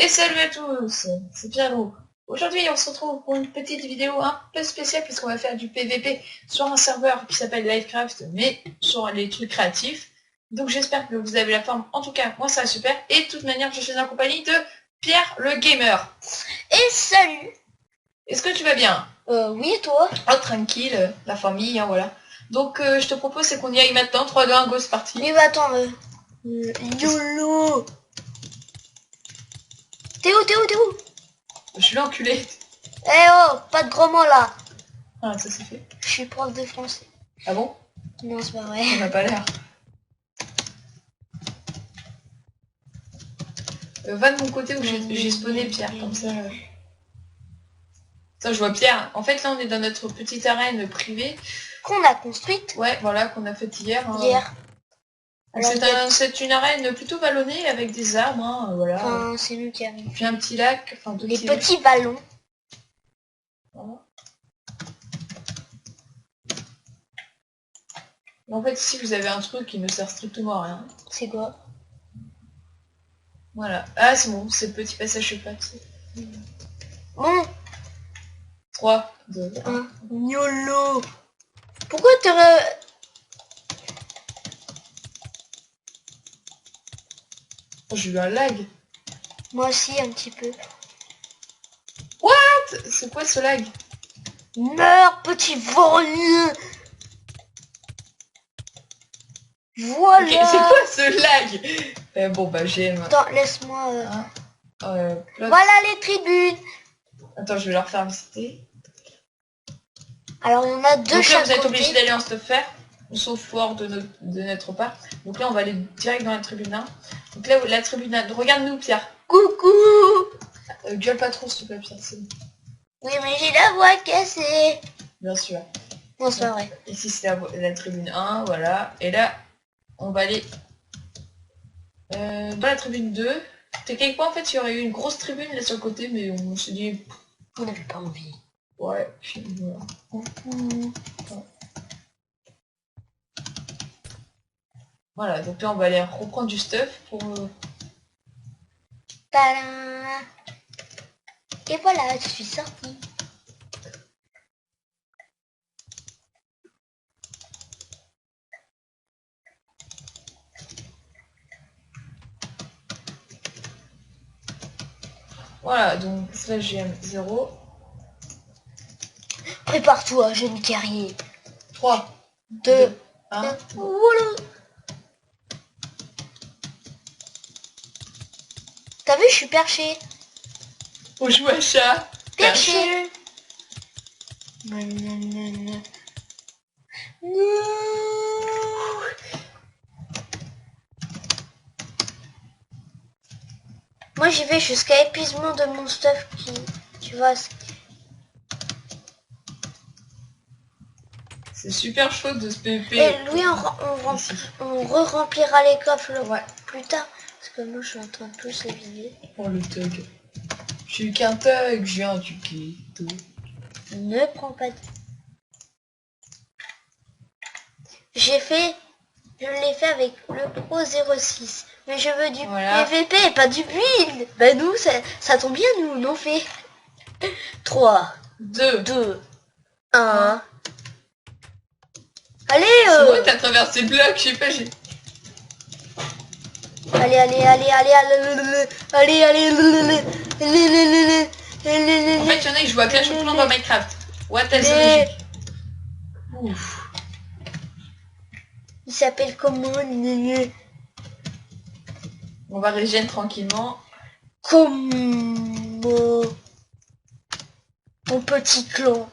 Et salut à tous, c'est Pierrot. Aujourd'hui on se retrouve pour une petite vidéo un peu spéciale puisqu'on va faire du PVP sur un serveur qui s'appelle Livecraft mais sur les trucs créatifs. Donc j'espère que vous avez la forme, en tout cas moi ça va super. Et de toute manière je suis en compagnie de Pierre le Gamer. Et salut. Est-ce que tu vas bien? Oui et toi? Oh tranquille, la famille, hein, voilà. Donc je te propose c'est qu'on y aille maintenant, 3, 2, 1, go, c'est parti. Mais bah attends, YOLO. T'es où? Je suis l'enculé. Eh oh, pas de gros mots là. Ah ça c'est fait. Je suis prof de français. Ah bon? Non, c'est pas vrai. On n'a pas l'air. Va de mon côté où j'ai spawné Pierre, comme ça. Ça, je vois Pierre. En fait, là, on est dans notre petite arène privée. Qu'on a construite Ouais, voilà, qu'on a faite hier. Hein. hier. C'est une arène plutôt vallonnée avec des arbres, hein, voilà. Enfin, c'est nous qui avons. Puis un petit lac, enfin deux Les petits petits ballons. Voilà. En fait, ici, vous avez un truc qui ne sert strictement à rien. C'est quoi? Voilà. Ah, c'est bon, c'est le petit passage secret. Bon. 3, 2, 1. YOLO. Pourquoi Oh, j'ai eu un lag. Moi aussi, un petit peu. C'est quoi ce lag? Meurs, petit volant. Voilà. Okay, c'est quoi ce lag? Bon, bah, j'aime. Attends, laisse-moi... Voilà les tribunes. Attends, je vais leur faire visiter. Alors, il y en a deux. Donc là, chaque vous êtes côté. obligé d'aller en stuff faire, sauf hors de notre part. Donc là, on va aller direct dans la tribune 1. Donc là, la tribune 1, regarde-nous, Pierre. Coucou. Gueule pas trop, s'il te plaît, Pierre. Oui, mais j'ai la voix cassée. Bien sûr. Non, c'est pas vrai. Ici, c'est la tribune 1, voilà. Et là, on va aller dans la tribune 2. Techniquement, en fait, il y aurait eu une grosse tribune là sur le côté, mais on s'est dit... On n'avait pas envie. Ouais, puis voilà. Voilà, donc là, on va aller reprendre du stuff pour... Tadam. Et voilà, je suis sortie. Voilà, donc ça, GM 0. Prépare-toi, jeune guerrier. 3, 2, 1. Voilà. T'as vu, je suis perché. On joue à chat. Perché. Moi j'y vais jusqu'à épuisement de mon stuff qui... Tu vois. C'est super chaud de se PvP. Et Louis, on re-remplira les coffres plus tard. Parce que moi je suis en train de tous les vider. Oh le thug. Je suis qu'un thug, je viens du ghetto. Ne prends pas de... Je l'ai fait avec le Pro 06. Mais je veux du PVP et pas du build. Bah nous, ça tombe bien, nous, on en fait. 3, 2, 1. Allez C'est vrai, t'as traversé le bloc, je sais pas, j'ai... Allez. En fait, y'en a qui jouent à Clash of Clans dans Minecraft. What is logique. Ouf. Il s'appelle comment? On va régénérer tranquillement. Comment? Mon petit clan.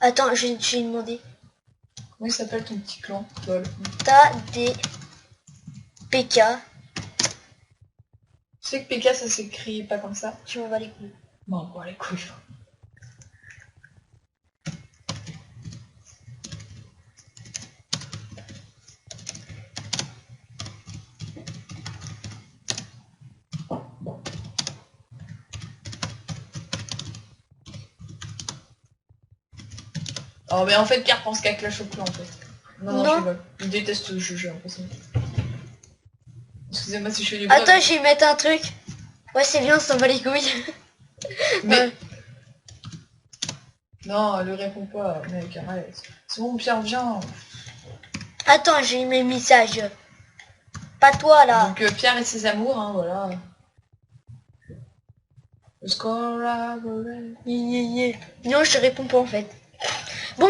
Attends, j'ai demandé. Comment il s'appelle ton petit clan? Lol. T'as des PK. Tu sais que PK ça s'écrit pas comme ça? Je m'en bats les couilles. Bon, les couilles. Oh mais en fait Pierre pense qu'à Clash of Clans en fait. Non, je rigole. Je déteste ce jeu, j'ai l'impression. Excusez-moi si je fais du bruit. Attends, je vais mettre un truc. Ouais, c'est bien, ça va les couilles. Mais... Non, elle ne répond pas, mec, arrête. C'est bon, Pierre, viens. Attends, j'ai eu mes messages. Pas toi, là. Donc, Pierre et ses amours, hein, voilà. Le score, là, Non, je te réponds pas, en fait. Bon,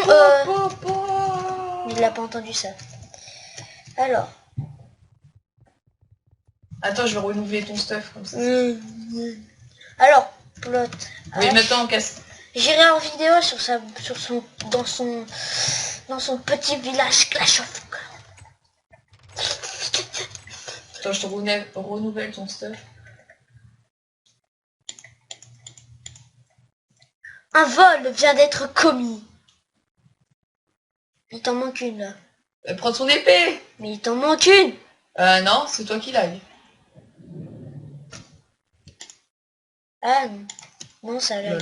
il a pas entendu ça. Alors. Attends, je vais renouveler ton stuff, comme ça. Alors, plot. Oui, maintenant, on casse. J'irai en vidéo dans son petit village Clash of Clans. Attends, je te renouvelle ton stuff. Un vol vient d'être commis. Il t'en manque une là. Prends ton épée. Mais il t'en manque une. Non, c'est toi qui l'aille. Ah non. Non, ça l'a.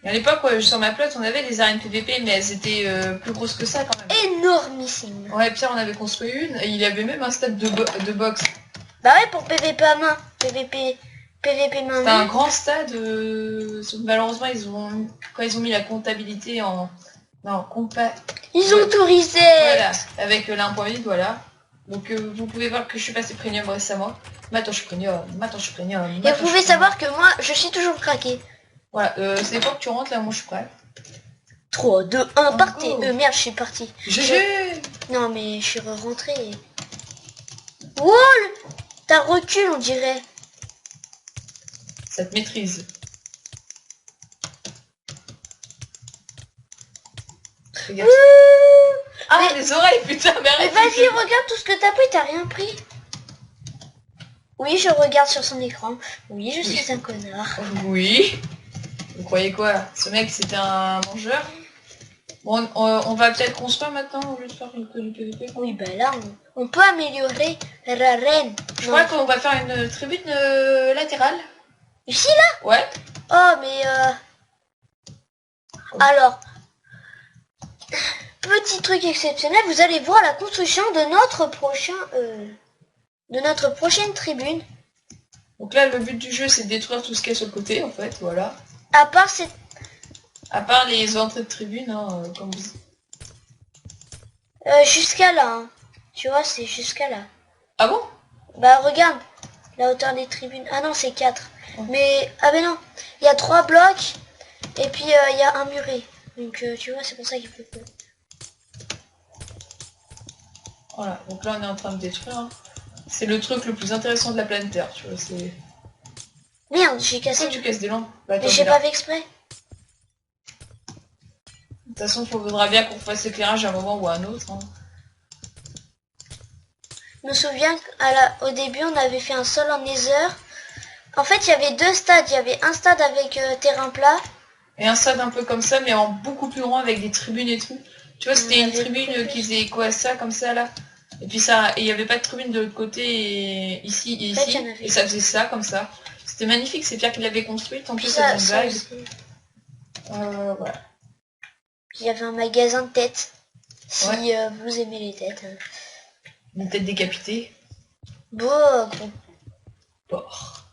À l'époque, sur ma plot, on avait des arènes PVP, mais elles étaient plus grosses que ça quand même. Énormissime. Ouais, Pierre en avait construit une, et il y avait même un stade de boxe. Bah ouais, pour PVP à main. PVP main. C'était un grand stade. Malheureusement, quand ils ont mis la comptabilité en... Non, Ils ont tout reset. Voilà, avec l'1.8, voilà. Donc vous pouvez voir que je suis passé premium récemment. Maintenant je suis premium, Et vous pouvez savoir que moi, je suis toujours craqué. Voilà, c'est pas que tu rentres là, moi je suis prêt. 3, 2, 1, partez. Merde, je suis parti. Non, mais je suis rentré. Wall, t'as recul, on dirait. Ça te maîtrise. Regarde. Ah, mais... les oreilles, putain, mais vas-y, regarde tout ce que t'as pris, t'as rien pris. Oui, je regarde sur son écran. Oui, je suis un connard. Oui. Vous croyez quoi? Ce mec, c'était un mangeur? Bon, on va peut-être construire maintenant au lieu de faire du PVP. Oui, bah là, on peut améliorer la reine. Je crois qu'on va faire une tribune latérale. Ici, là? Ouais. Oh, mais Alors, petit truc exceptionnel, vous allez voir la construction de notre prochaine tribune. Donc là, le but du jeu, c'est de détruire tout ce qu'il y a sur le côté, en fait, voilà. À part les entrées de tribune, hein, comme vous... jusqu'à là, hein. Tu vois, c'est jusqu'à là. Ah bon? Bah regarde, la hauteur des tribunes. Ah non, c'est 4. Ouais. Mais, ah ben non, il y a 3 blocs, et puis il y a un muret. Donc tu vois, c'est pour ça qu'il faut que... Voilà, donc là on est en train de détruire. Hein. C'est le truc le plus intéressant de la planète Terre, tu vois, c'est... Merde, j'ai cassé... Pourquoi tu casses des lampes? Bah, mais j'ai pas fait exprès. De toute façon, il faudra bien qu'on fasse l'éclairage à un moment ou à un autre. Hein. Je me souviens qu'au début, on avait fait un sol en nether. En fait, il y avait 2 stades. Il y avait un stade avec terrain plat. Et un stade un peu comme ça, mais en beaucoup plus grand avec des tribunes et tout. Tu vois, c'était une tribune qui faisait quoi, ça, comme ça, là. Et puis ça, il n'y avait pas de tribune de l'autre côté, et ici et ici. Et ça faisait ça, comme ça. C'était magnifique, c'est Pierre qui l'avait construite. En plus, c'est une vague. Voilà. Il y avait un magasin de têtes. Si vous aimez les têtes. Une tête décapitée. Bon. Porc.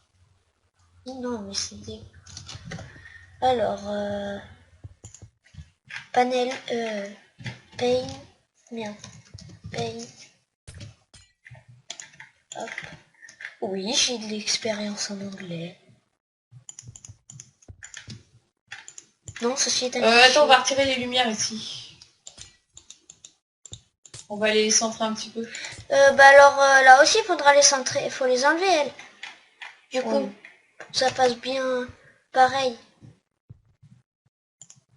Non, mais c'était... Alors, panel, paint, merde, paint, hop. Oui, j'ai de l'expérience en anglais. Non, ceci est un... attends, on va retirer les lumières ici. On va les centrer un petit peu. Bah alors, là aussi, il faudra les centrer, il faut les enlever, elles. Du coup, ça passe bien pareil.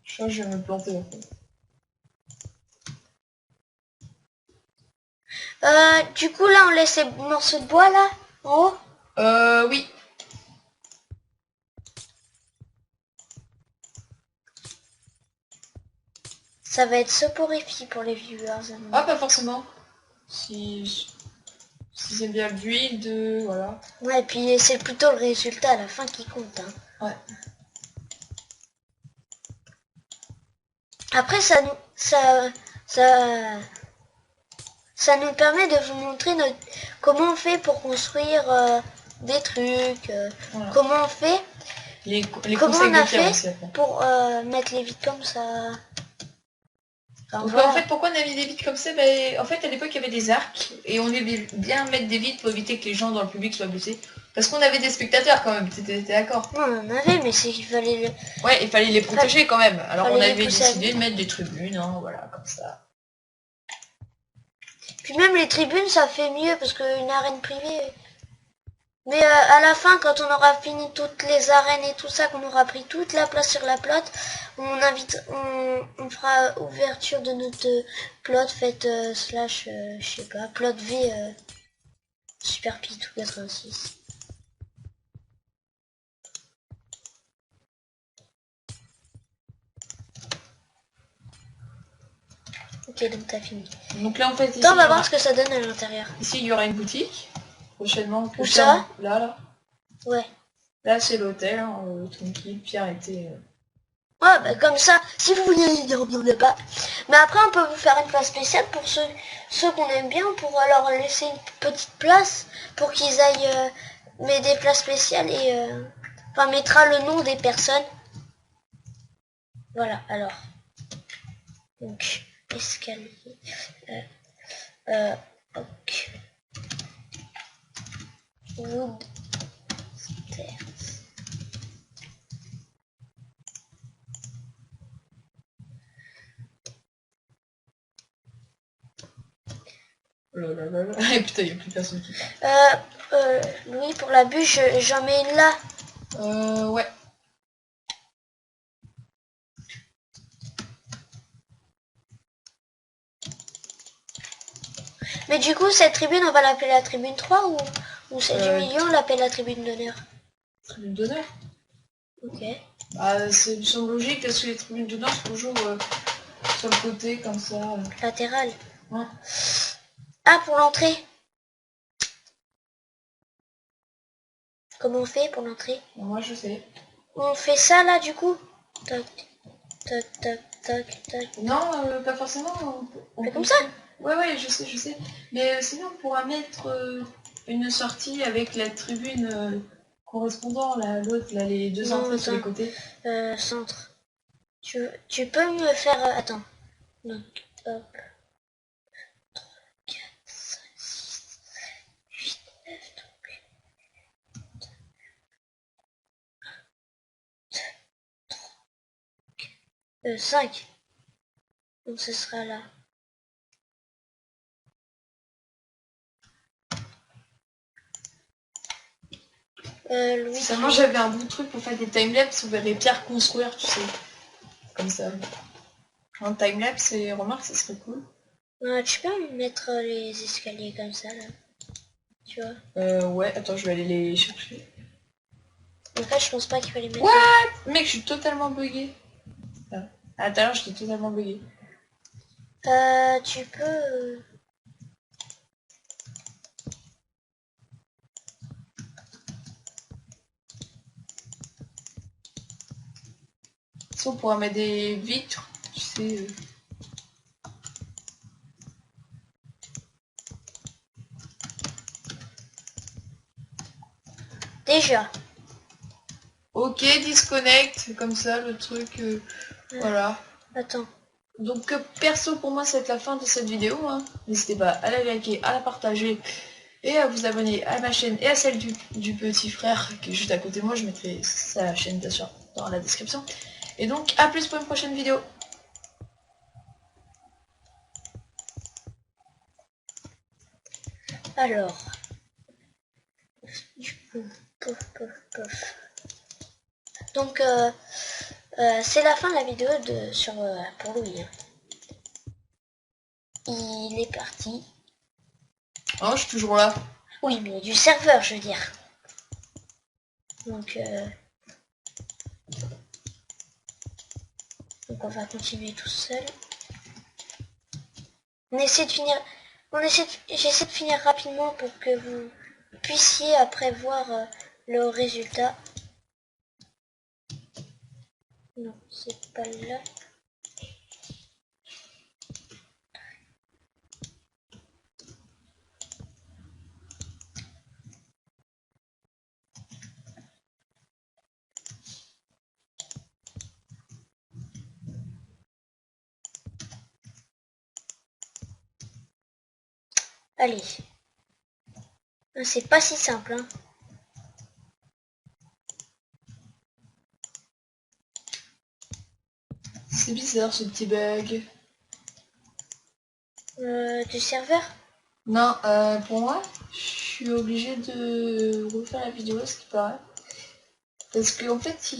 Je crois que je vais me planter en fait. Du coup là on laisse les morceaux de bois là, en haut. Oui. Ça va être soporifique pour les viewers. Ah, pas forcément. Si j'aime bien le build, voilà. Ouais, et puis c'est plutôt le résultat à la fin qui compte. Hein. Ouais. Après, ça ça nous permet de vous montrer comment on fait pour construire des trucs, voilà. comment on fait, comment on a fait aussi, pour mettre les vides comme ça. Donc voilà. En fait, pourquoi on a mis des vides comme ça? En fait, à l'époque, il y avait des arcs et on devait bien mettre des vides pour éviter que les gens dans le public soient blessés. Parce qu'on avait des spectateurs quand même, t'étais d'accord? Non, on en avait, mais c'est qu'il fallait Ouais, il fallait les protéger quand même. Alors on avait décidé de mettre des tribunes, hein, voilà, comme ça. Puis même les tribunes, ça fait mieux parce qu'une arène privée... Mais à la fin, quand on aura fini toutes les arènes et tout ça, qu'on aura pris toute la place sur la plot, on fera ouverture de notre plot, faite slash, je sais pas, plot V Super Pitou 86. Ok, donc t'as fini. Donc là en fait, ici, on va voir ce que ça donne à l'intérieur. Ici il y aura une boutique prochainement. Où ça? Là. Ouais. Là c'est l'hôtel, hein, tranquille. Pierre était. Ouais, bah comme ça, si vous voulez y dormir pas. Mais après, on peut vous faire une place spéciale pour ceux qu'on aime bien, pour leur laisser une petite place pour qu'ils aillent mettre des places spéciales et enfin mettra le nom des personnes. Voilà, alors. Donc, escalier. Ok. Wood stairs. Putain, il n'y a plus personne qui parle. Louis, pour la bûche, j'en mets une là. Ouais. Mais du coup, cette tribune, on va l'appeler la tribune 3 ou celle du milieu, on l'appelle la tribune d'honneur? Tribune d'honneur. Ok. Bah, c'est une semble logique parce que les tribunes d'honneur sont toujours sur le côté, comme ça. Latéral. Ouais. Ah, pour l'entrée. Comment on fait pour l'entrée? Moi, je sais. On fait ça là, du coup? Tac, tac, tac, tac, tac. Non, pas forcément. On fait comme ça? Ouais, je sais. Mais sinon, on pourra mettre une sortie avec la tribune correspondant à l'autre, là, les deux entrées sur les côtés. Centre. Tu peux me faire... attends. Donc, hop. 3, 4, 5, 6, 8, 9, 5. Donc ce sera là. Louis. Seulement j'avais un bon truc pour faire des timelapses, vous verrez Pierre construire, tu sais. Comme ça. Un timelapse et remarque, ça serait cool. Tu peux me mettre les escaliers comme ça là. Tu vois. Ouais, attends, je vais aller les chercher. En fait, je pense pas qu'il fallait mettre... What? Mec, je suis totalement bugué. Ah, tout à l'heure, j'étais totalement bugué. Tu peux... Si on pourra mettre des vitres, tu sais... Déjà. Ok, disconnect, comme ça, le truc... voilà. Attends. Donc perso, pour moi, c'est la fin de cette vidéo. Hein. N'hésitez pas à la liker, à la partager et à vous abonner à ma chaîne et à celle du petit frère qui est juste à côté de moi. Je mettrai sa chaîne bien sûr dans la description. Et donc, à plus pour une prochaine vidéo. Alors. Du coup, pof. Donc, c'est la fin de la vidéo pour Louis. Hein. Il est parti. Oh, je suis toujours là. Oui, mais du serveur, je veux dire. Donc on va continuer tout seul. J'essaie de finir rapidement pour que vous puissiez après voir le résultat. Non, c'est pas là. Allez. C'est pas si simple, hein. C'est bizarre ce petit bug. Du serveur? Non, pour moi, je suis obligée de refaire la vidéo, ce qui paraît. Parce que en fait,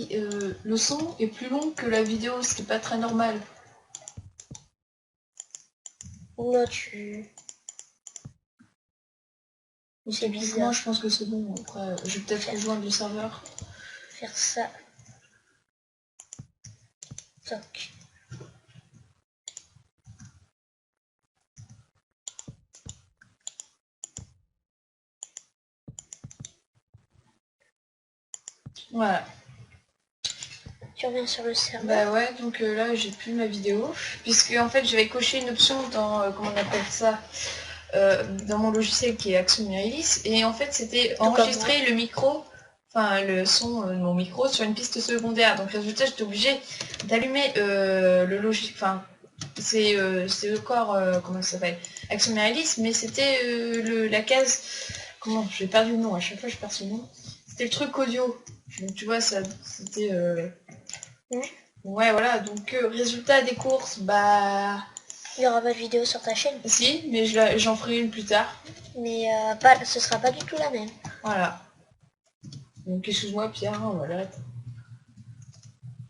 le son est plus long que la vidéo, ce qui est pas très normal. Là, c'est bizarre. Moi, je pense que c'est bon. Après, je vais peut-être rejoindre le serveur. Faire ça. Toc. Voilà. Tu reviens sur le serveur. Bah ouais, donc là j'ai plus ma vidéo, puisque en fait j'avais coché une option dans, comment on appelle ça, dans mon logiciel qui est Action Miralis, et en fait c'était enregistrer le micro, enfin le son de mon micro sur une piste secondaire. Donc résultat j'étais obligée d'allumer le logiciel, enfin c'est encore, comment ça s'appelle, Action Miralis, mais c'était la case, comment, j'ai perdu le nom, à chaque fois je perds ce nom, c'était le truc audio. Donc tu vois, ça c'était... Ouais, voilà, donc résultat des courses, bah... Il y aura pas de vidéo sur ta chaîne. Si, mais j'en ferai une plus tard. Mais ce sera pas du tout la même. Voilà. Donc excuse-moi Pierre, hein, voilà.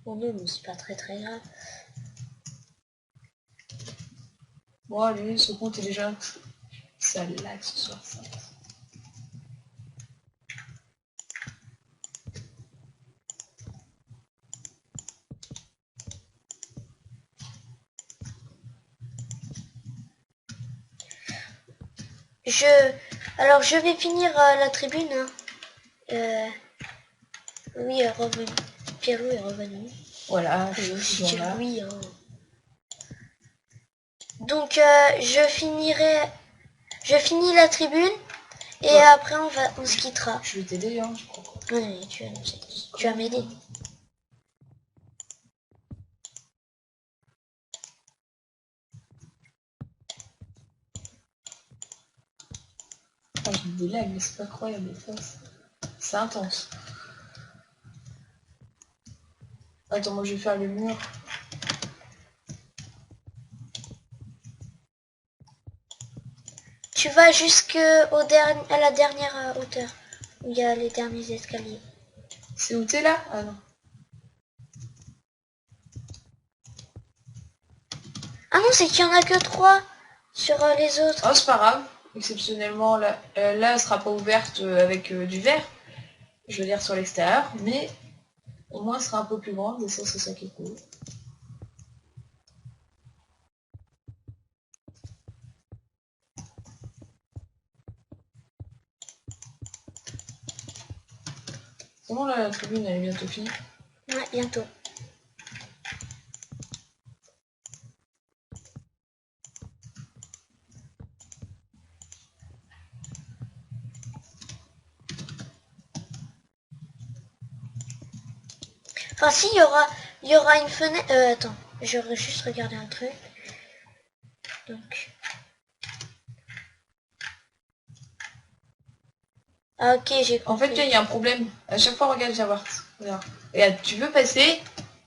Bon non, mais c'est pas très grave. Bon allez, ce compte est déjà... Ça lag ce soir, ça. Alors je vais finir la tribune. Hein. Oui, est revenu. Pierrot est revenu. Voilà, Oui, hein. Donc je finis la tribune et ouais. Après on se quittera. Je vais t'aider, hein, je crois. Oui, tu vas m'aider. Ah, j'ai des lags, mais c'est pas incroyable, des fois. C'est intense. Attends, moi je vais faire le mur. Tu vas à la dernière hauteur, où il y a les derniers escaliers. C'est où t'es là? Ah non. Ah non, c'est qu'il y en a que 3 sur les autres. Oh, c'est pas grave. Exceptionnellement, là, elle sera pas ouverte avec du verre. Je veux dire sur l'extérieur, mais au moins elle sera un peu plus grande et ça, c'est ça qui est cool. C'est bon, là, la tribune, elle est bientôt finie. Ouais, bientôt. Enfin, si, il y aura une fenêtre... attends, j'aurais juste regardé un truc. Donc... Ah, ok, j'ai compris. En fait, il y a un problème. À chaque fois, regarde, viens voir. Regarde, tu veux passer.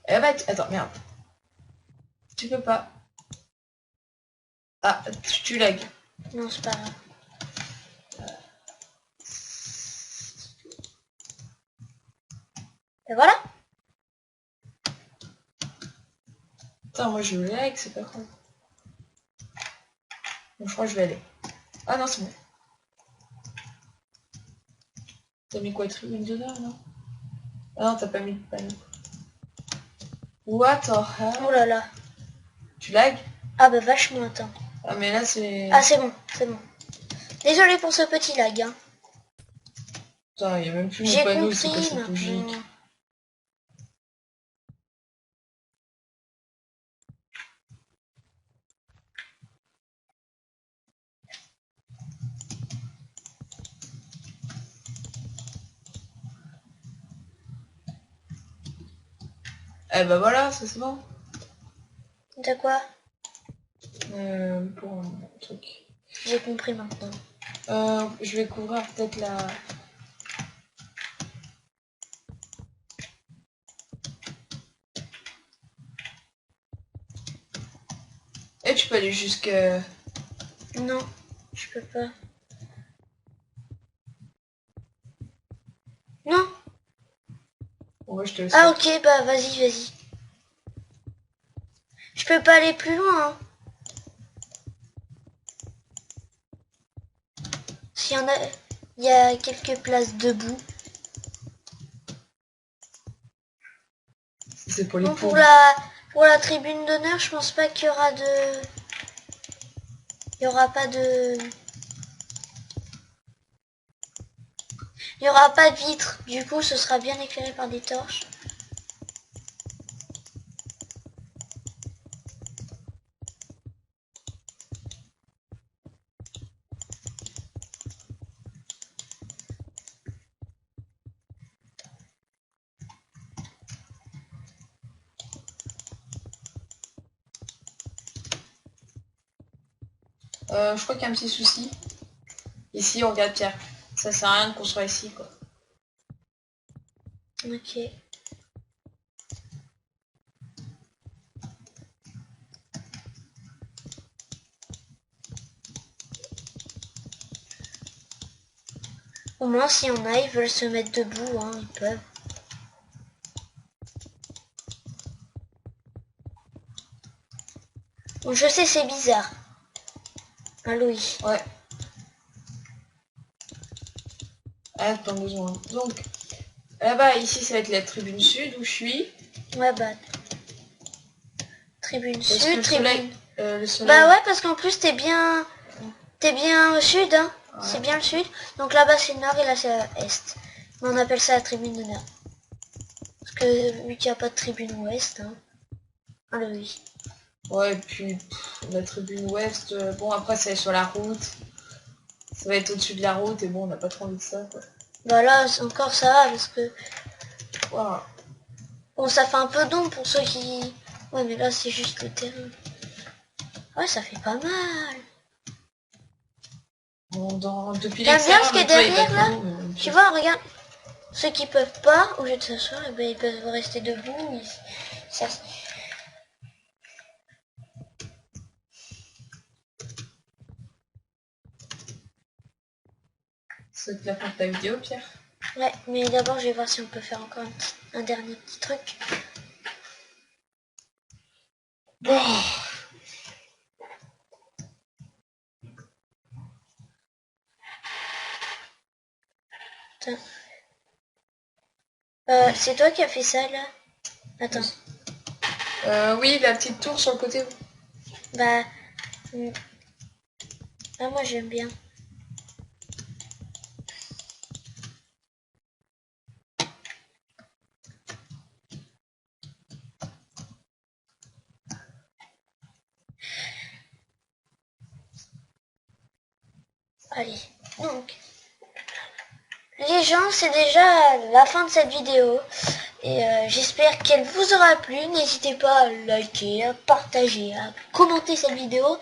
Eh bah, attends, merde. Tu peux pas. Ah, tu lag. Non, c'est pas grave. Et voilà. Attends, moi je lag, c'est pas grave. Donc, je crois que je vais aller. Ah non, c'est bon. T'as mis quoi, tribune dedans, non? Ah non, t'as pas mis de panneau. What the hell? Oh là là. Tu lag? Ah bah vachement, attends. Ah mais là c'est... Ah c'est bon, c'est bon. Désolé pour ce petit lag, hein. Putain, il y a même plus mon panneau, c'est pas cette logique. Eh bah voilà, ça c'est bon. De quoi? Pour un truc. J'ai compris maintenant. Je vais couvrir peut-être la... Et tu peux aller jusque... Non, je peux pas. Non. Ouais, je te laisse. Ah ok, bah vas-y. Je peux pas aller plus loin. Hein. S'il y en a... Il y a quelques places debout. C'est pour les Bon, poules. pour la tribune d'honneur, je pense pas qu'il y aura de... Il y aura pas de... Il n'y aura pas de vitre. Du coup, ce sera bien éclairé par des torches. Je crois qu'il y a un petit souci. Ici, on regarde Pierre. Ça sert à rien de construire ici, quoi. Ok. Au moins, s'il y en a, ils veulent se mettre debout, hein, ils peuvent. Bon, je sais, c'est bizarre. Hein, Louis? Ouais. Ah, pas besoin. Donc, là-bas, ici, ça va être la tribune sud où je suis. Ouais, bah... Tribune sud, tribune... Le soleil... Bah ouais, parce qu'en plus, t'es bien au sud, hein. Ouais. C'est bien le sud. Donc là-bas, c'est le nord et là, c'est l'est. Mais on appelle ça la tribune de nord. Parce que vu qu'il n'y a pas de tribune ouest, hein. Ah oui. Ouais, et puis la tribune ouest, bon après c'est sur la route. Ça va être au-dessus de la route et bon on n'a pas trop envie de ça quoi. Bah là encore ça va parce que... Wow. Bon ça fait un peu d'ombre pour ceux qui... Ouais mais là c'est juste le terrain. Ouais ça fait pas mal. Bon, depuis t'aimes bien ce qui est derrière là nous, tu vois regarde. Ceux qui peuvent pas, au lieu de s'asseoir, eh ben, ils peuvent rester debout. Ça... C'est la fin de ta vidéo, Pierre. Ouais, mais d'abord, je vais voir si on peut faire encore un dernier petit truc. Bon. C'est toi qui as fait ça, là? Attends. Oui, la petite tour sur le côté. Bah... Ah, moi, j'aime bien. Allez, donc... Les gens, c'est déjà la fin de cette vidéo. Et j'espère qu'elle vous aura plu. N'hésitez pas à liker, à partager, à commenter cette vidéo.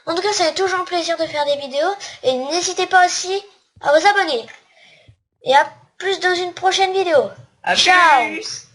En tout cas, ça fait toujours un plaisir de faire des vidéos. Et n'hésitez pas aussi à vous abonner. Et à plus dans une prochaine vidéo. À Ciao. plus.